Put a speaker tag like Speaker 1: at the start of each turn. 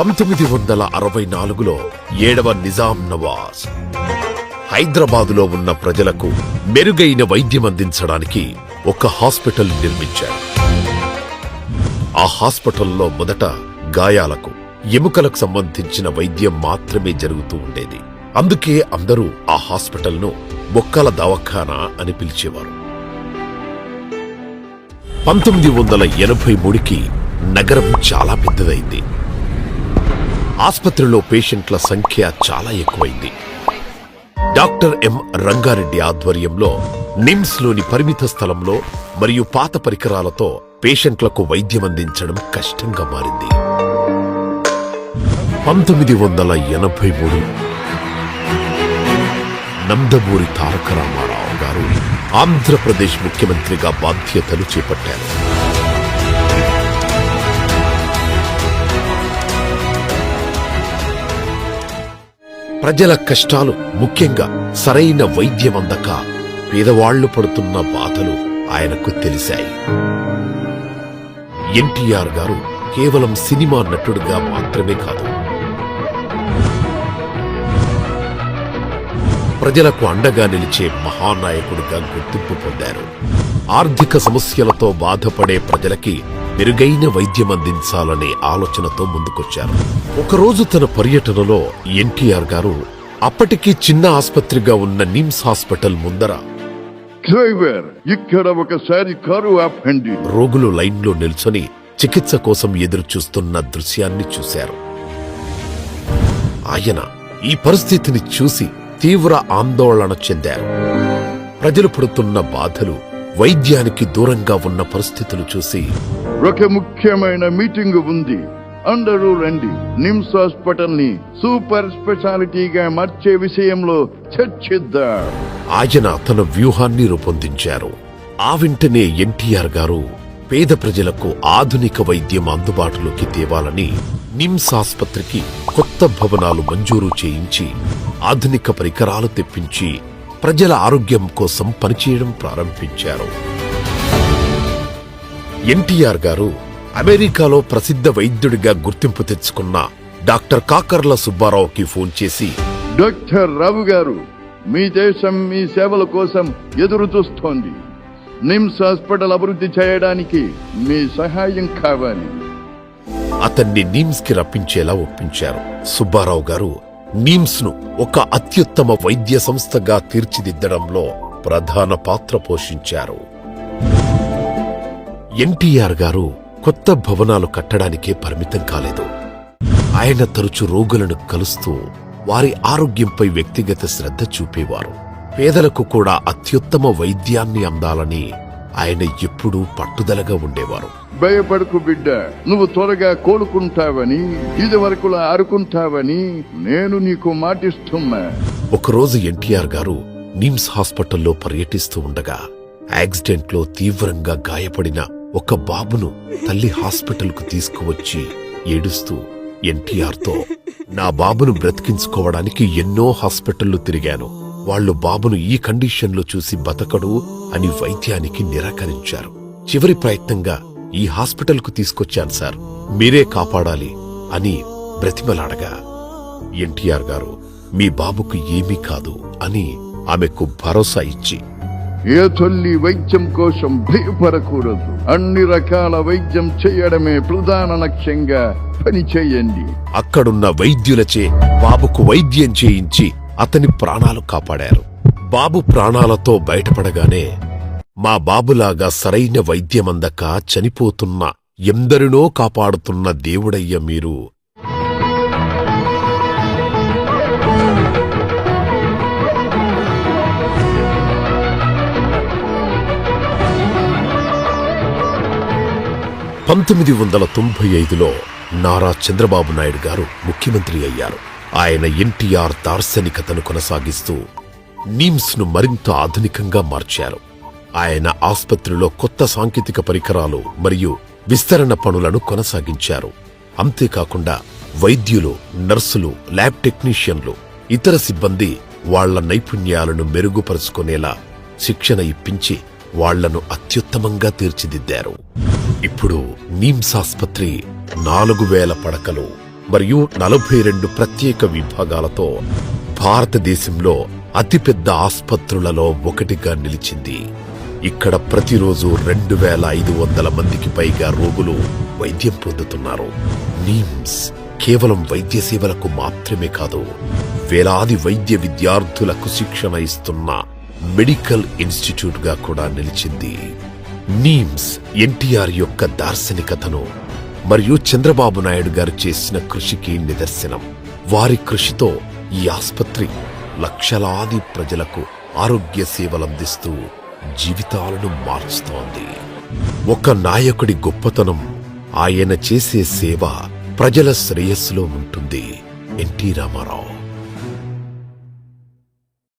Speaker 1: 1964లో 7వ నిజాం నవాజ్ హైదరాబాదులో ఉన్న ప్రజలకు మెరుగైన వైద్యం అందించడానికి ఒక హాస్పిటల్ నిర్మించారు. ఆ హాస్పిటల్లో మొదట గాయాలకు, ఎముకలకు సంబంధించిన వైద్యం మాత్రమే జరుగుతూ ఉండేది. అందుకే అందరూ ఆ హాస్పిటల్ను బొక్కల దవాఖానా అని పిలిచేవారు. 1983కి నగరం చాలా పెద్దదైంది. ఆస్పత్రిలో పేషెంట్ల సంఖ్య చాలా ఎక్కువైంది. డాక్టర్ ఎం రంగారెడ్డి ఆధ్వర్యంలో నిమ్స్లోని పరిమిత స్థలంలో మరియు పాత పరికరాలతో పేషెంట్లకు వైద్యం అందించడం కష్టంగా మారింది. 1983 నందమూరి తారక రామారావు గారు ఆంధ్రప్రదేశ్ ముఖ్యమంత్రిగా బాధ్యతలు చేపట్టారు. ప్రజల కష్టాలు, ముఖ్యంగా సరైన వైద్యం అందక పేదవాళ్లు పడుతున్న బాధలు ఆయనకు తెలిశాయి. ఎన్టీఆర్ గారు కేవలం సినిమా నటుడిగా మాత్రమే కాదు, ప్రజలకు అండగా నిలిచే మహానాయకుడిగా గుర్తింపు పొందారు. ఆర్థిక సమస్యలతో బాధపడే ప్రజలకి మెరుగైన వైద్యం అందించాలనే ఆలోచనతో ముందుకొచ్చారు. ఒకరోజు తన పర్యటనలో ఎన్టీఆర్ గారు అప్పటికి చిన్న ఆస్పత్రిగా ఉన్న నిమ్స్ హాస్పిటల్ ముందర
Speaker 2: ఇక్కడ ఒకసారి కారు ఆపండి,
Speaker 1: రోగులు లైన్లో నిల్చొని చికిత్స కోసం ఎదురు చూస్తున్న దృశ్యాన్ని చూశారు. ఆయన ఈ పరిస్థితిని చూసి తీవ్ర ఆందోళన చెందారు. ప్రజలు పడుతున్న బాధలు, వైద్యానికి దూరంగా ఉన్న పరిస్థితులు చూసి
Speaker 2: ఒక ముఖ్యమైన మీటింగ్ ఉంది, అందరూ రండి, నిమ్స్ హాస్పిటల్ ని సూపర్ స్పెషాలిటీగా మార్చే విషయంలో చర్చిద్దాం.
Speaker 1: ఆయన తన వ్యూహాన్ని రూపొందించారు. ఆ వెంటనే ఎన్టీఆర్ గారు పేద ప్రజలకు ఆధునిక వైద్యం అందుబాటులోకి తేవాలని నిమ్స్ ఆస్పత్రికి కొత్త భవనాలు మంజూరు చేయించి ఆధునిక పరికరాలు తెప్పించి ప్రజల ఆరోగ్యం కోసం పనిచేయడం ప్రారంభించారు. ఎన్టీఆర్ గారు అమెరికాలో ప్రసిద్ధ వైద్యుడిగా గుర్తింపు తెచ్చుకున్న డాక్టర్ కాకర్ల సుబ్బారావుకి ఫోన్ చేసి,
Speaker 2: డాక్టర్ రావు గారు, మీ దేశం మీ సేవల కోసం ఎదురు చూస్తోంది. నిమ్స్ హాస్పిటల్ అభివృద్ధి చేయడానికి మీ సహాయం కావాలి.
Speaker 1: అతన్ని నిమ్స్ కి రప్పించేలా ఒప్పించారు. సుబ్బారావు గారు నిమ్స్ ను ఒక అత్యుత్తమ వైద్య సంస్థగా తీర్చిదిద్దడంలో ప్రధాన పాత్ర పోషించారు. ఎన్టీఆర్ గారు కొత్త భవనాలు కట్టడానికే పరిమితం కాలేదు. ఆయన తరచు రోగులను కలుస్తూ వారి ఆరోగ్యంపై వ్యక్తిగత శ్రద్ధ చూపేవారు. పేదలకు కూడా అత్యుత్తమ వైద్యాన్ని అందాలని ఆయన ఎప్పుడూ పట్టుదలగా ఉండేవారు.
Speaker 2: భయపడకు బిడ్డ, నువ్వు త్వరగా కోలుకుంటావని, ఇది వరకులా ఆరుకుంటావని నేను నీకు మాటిస్తున్నా.
Speaker 1: ఒకరోజు ఎన్టీఆర్ గారు నిమ్స్ హాస్పిటల్లో పర్యటిస్తూ ఉండగా యాక్సిడెంట్లో తీవ్రంగా గాయపడిన ఒక బాబును తల్లి హాస్పిటల్ కు తీసుకువచ్చి ఏడుస్తూ ఎన్టీఆర్తో, నా బాబును బ్రతికించుకోవడానికి ఎన్నో హాస్పిటళ్లు తిరిగాను, వాళ్లు బాబును ఈ కండిషన్లో చూసి బతకడు అని వైద్యానికి నిరాకరించారు. చివరి ప్రయత్నంగా ఈ హాస్పిటల్ కు తీసుకొచ్చాను సార్, మీరే కాపాడాలి అని బ్రతిమలాడగా ఎన్టీఆర్ గారు మీ బాబుకు ఏమీ కాదు అని ఆమెకు భరోసా ఇచ్చి,
Speaker 2: ఏ తల్లి వైద్యం కోసం భయపడకూడదు, అన్ని రకాల వైద్యం చేయడమే ప్రధాన లక్ష్యంగా పని చేయండి.
Speaker 1: అక్కడున్న వైద్యులచే బాబుకు వైద్యం చేయించి అతని ప్రాణాలు కాపాడారు. బాబు ప్రాణాలతో బయటపడగానే, మా బాబులాగా సరైన వైద్యమందక చనిపోతున్న ఎందరినో కాపాడుతున్న దేవుడయ్య మీరు, నారా చంద్రబాబు నాయుడు గారు ముఖ్యమంత్రి అయ్యారు. ఆయన ఎన్టీఆర్ దార్శనికతను కొనసాగిస్తూ నిమ్స్ ను మరింత ఆధునికంగా మార్చారు. ఆయన ఆస్పత్రిలో కొత్త సాంకేతిక పరికరాలు మరియు విస్తరణ పనులను కొనసాగించారు. అంతేకాకుండా వైద్యులు, నర్సులు, ల్యాబ్ టెక్నీషియన్లు, ఇతర సిబ్బంది వాళ్ల నైపుణ్యాలను మెరుగుపరుచుకునేలా శిక్షణ ఇప్పించి వాళ్లను అత్యుత్తమంగా తీర్చిదిద్దారు. ఇప్పుడు నిమ్స్ ఆస్పత్రి 4000 పడకలు, మరియు 42 ప్రత్యేక విభాగాలతో భారతదేశంలో అతిపెద్ద ఆస్పత్రులలో ఒకటిగా నిలిచింది. ఇక్కడ ప్రతిరోజు 2500 మందికి పైగా రోగులు వైద్యం పొందుతున్నారు. నిమ్స్ కేవలం వైద్య సేవలకు మాత్రమే కాదు, వేలాది వైద్య విద్యార్థులకు శిక్షణ ఇస్తున్న మెడికల్ ఇన్స్టిట్యూట్ గా కూడా నిలిచింది. నిమ్స్ ఎన్టీఆర్ యొక్క దార్శనికతను మరియు చంద్రబాబు నాయుడు గారు చేసిన కృషికి నిదర్శనం. వారి కృషితో ఈ ఆస్పత్రి లక్షలాది ప్రజలకు ఆరోగ్య సేవలందిస్తూ జీవితాలను మార్చుతోంది. ఒక నాయకుడి గొప్పతనం ఆయన చేసే సేవ ప్రజల శ్రేయస్సులో ఉంటుంది. ఎన్టీ రామారావు.